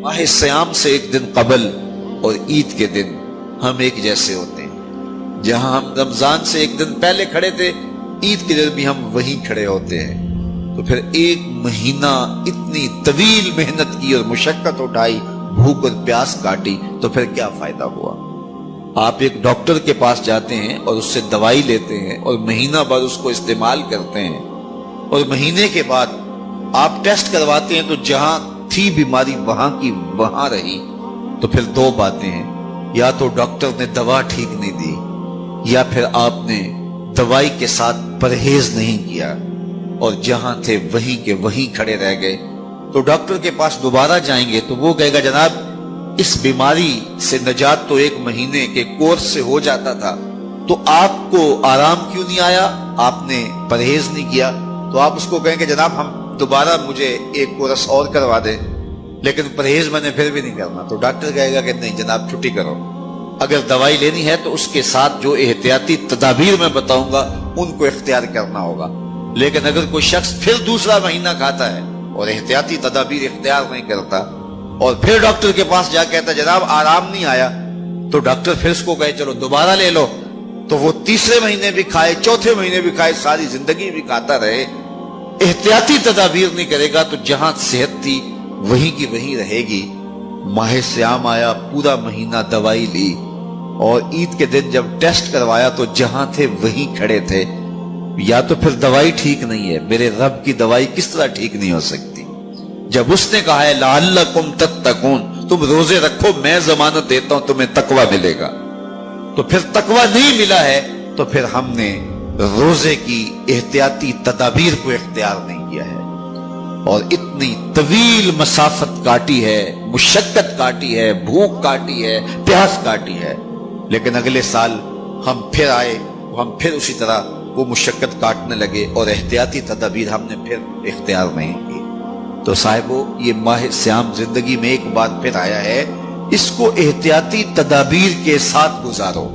ماہ سیام سے ایک دن قبل اور عید کے دن ہم ایک جیسے ہوتے ہیں. جہاں ہم رمضان سے ایک دن پہلے کھڑے تھے، عید کے دن بھی ہم وہیں کھڑے ہوتے ہیں. تو پھر ایک مہینہ اتنی طویل محنت کی اور مشقت اٹھائی، بھوک اور پیاس کاٹی، تو پھر کیا فائدہ ہوا؟ آپ ایک ڈاکٹر کے پاس جاتے ہیں اور اس سے دوائی لیتے ہیں اور مہینہ بعد اس کو استعمال کرتے ہیں، اور مہینے کے بعد آپ ٹیسٹ کرواتے ہیں تو جہاں تھی بیماری وہاں کی وہاں رہی. تو پھر دو باتیں ہیں، یا تو ڈاکٹر نے دوا ٹھیک نہیں دی، یا پھر آپ نے دوائی کے ساتھ پرہیز نہیں کیا اور جہاں تھے وہیں کے وہیں کھڑے رہ گئے. تو ڈاکٹر کے پاس دوبارہ جائیں گے تو وہ کہے گا جناب اس بیماری سے نجات تو ایک مہینے کے کورس سے ہو جاتا تھا، تو آپ کو آرام کیوں نہیں آیا؟ آپ نے پرہیز نہیں کیا. تو آپ اس کو کہیں کہ جناب ہم دوبارہ مجھے ایک کورس اور کروا دیں، لیکن پرہیز میں نے پھر بھی نہیں کرنا. تو ڈاکٹر کہے گا کہ نہیں جناب چھٹی کرو. اگر دوائی لینی ہے تو اس کے ساتھ جو احتیاطی تدابیر میں بتاؤں گا ان کو اختیار کرنا ہوگا. لیکن اگر کوئی شخص پھر دوسرا مہینہ کھاتا ہے اور احتیاطی تدابیر اختیار نہیں کرتا اور پھر ڈاکٹر کے پاس جا کہتا جناب آرام نہیں آیا، تو ڈاکٹر پھر اس کو کہے چلو دوبارہ لے لو، تو وہ تیسرے مہینے بھی کھائے، چوتھے مہینے بھی کھائے، ساری زندگی بھی کھاتا رہے، احتیاطی تدابیر نہیں کرے گا تو جہاں صحت تھی وہیں کی وہیں رہے گی. ماہ سیام آیا، پورا مہینہ دوائی لی، اور عید کے دن جب ٹیسٹ کروایا تو جہاں تھے وہیں کھڑے تھے. یا تو پھر دوائی ٹھیک نہیں ہے، میرے رب کی دوائی کس طرح ٹھیک نہیں ہو سکتی؟ جب اس نے کہا ہے لعلکم تتقون، تم روزے رکھو میں ضمانت دیتا ہوں تمہیں تقوی ملے گا، تو پھر تقوی نہیں ملا ہے تو پھر ہم نے روزے کی احتیاطی تدابیر کو اختیار نہیں کیا ہے اور اتنی طویل مسافت کاٹی ہے، مشقت کاٹی ہے، بھوک کاٹی ہے، پیاس کاٹی ہے. لیکن اگلے سال ہم پھر آئے، ہم پھر اسی طرح وہ مشقت کاٹنے لگے اور احتیاطی تدابیر ہم نے پھر اختیار نہیں کی. تو صاحبو یہ ماہ سیام زندگی میں ایک بار پھر آیا ہے، اس کو احتیاطی تدابیر کے ساتھ گزارو.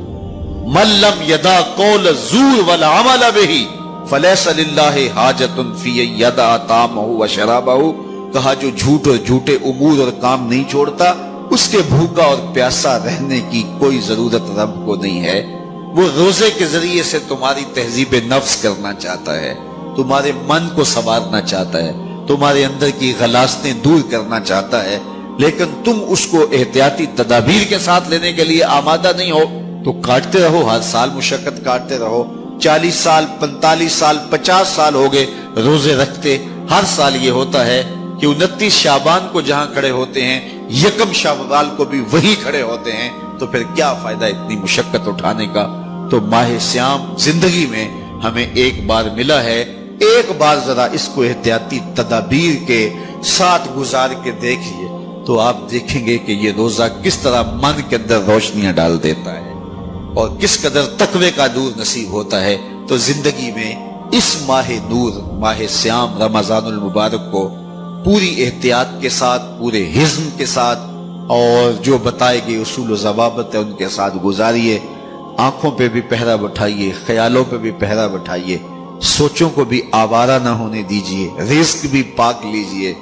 من لم یدع قول الزور والعمل بہ فلیس للہ حاجۃ فی ان یدع طعامہ وشرابہ. کہا جو جھوٹ اور جھوٹے امور اور کام نہیں چھوڑتا اس کے بھوکا اور پیاسا رہنے کی کوئی ضرورت رب کو نہیں ہے. وہ روزے کے ذریعے سے تمہاری تہذیب نفس کرنا چاہتا ہے، تمہارے من کو سنوارنا چاہتا ہے، تمہارے اندر کی غلاظتیں دور کرنا چاہتا ہے، لیکن تم اس کو احتیاطی تدابیر کے ساتھ لینے کے لیے آمادہ نہیں ہو. تو کاٹتے رہو، ہر سال مشقت کاٹتے رہو. 40 سال 45 سال 50 سال ہو گئے روزے رکھتے. ہر سال یہ ہوتا ہے کہ 29 شعبان کو جہاں کھڑے ہوتے ہیں 1 شوال کو بھی وہی کھڑے ہوتے ہیں. تو پھر کیا فائدہ اتنی مشقت اٹھانے کا؟ تو ماہ سیام زندگی میں ہمیں ایک بار ملا ہے، ایک بار ذرا اس کو احتیاطی تدابیر کے ساتھ گزار کے دیکھیے تو آپ دیکھیں گے کہ یہ روزہ کس طرح من کے اندر روشنیاں ڈال دیتا ہے اور کس قدر تقوی کا نور نصیب ہوتا ہے. تو زندگی میں اس ماہ نور، ماہ سیام رمضان المبارک کو پوری احتیاط کے ساتھ، پورے حزم کے ساتھ اور جو بتائے گئے اصول و ضوابط ہے ان کے ساتھ گزاریے. آنکھوں پہ بھی پہرا بٹھائیے، خیالوں پہ بھی پہرا بٹھائیے، سوچوں کو بھی آوارہ نہ ہونے دیجیے، رزق بھی پاک لیجیے،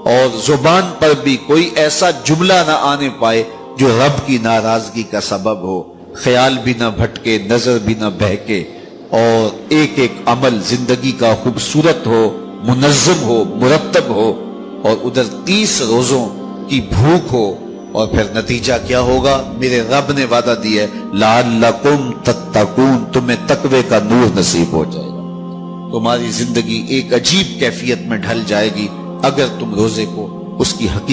اور زبان پر بھی کوئی ایسا جملہ نہ آنے پائے جو رب کی ناراضگی کا سبب ہو. خیال بھی نہ بھٹکے، نظر بھی نہ بہکے، اور ایک ایک عمل زندگی کا خوبصورت ہو، منظم ہو، مرتب ہو، اور ادھر 30 روزوں کی بھوک ہو. اور پھر نتیجہ کیا ہوگا؟ میرے رب نے وعدہ دیا ہے لعلکم تتقون، تمہیں تقوی کا نور نصیب ہو جائے گا. تمہاری زندگی ایک عجیب کیفیت میں ڈھل جائے گی اگر تم روزے کو اس کی حقیقت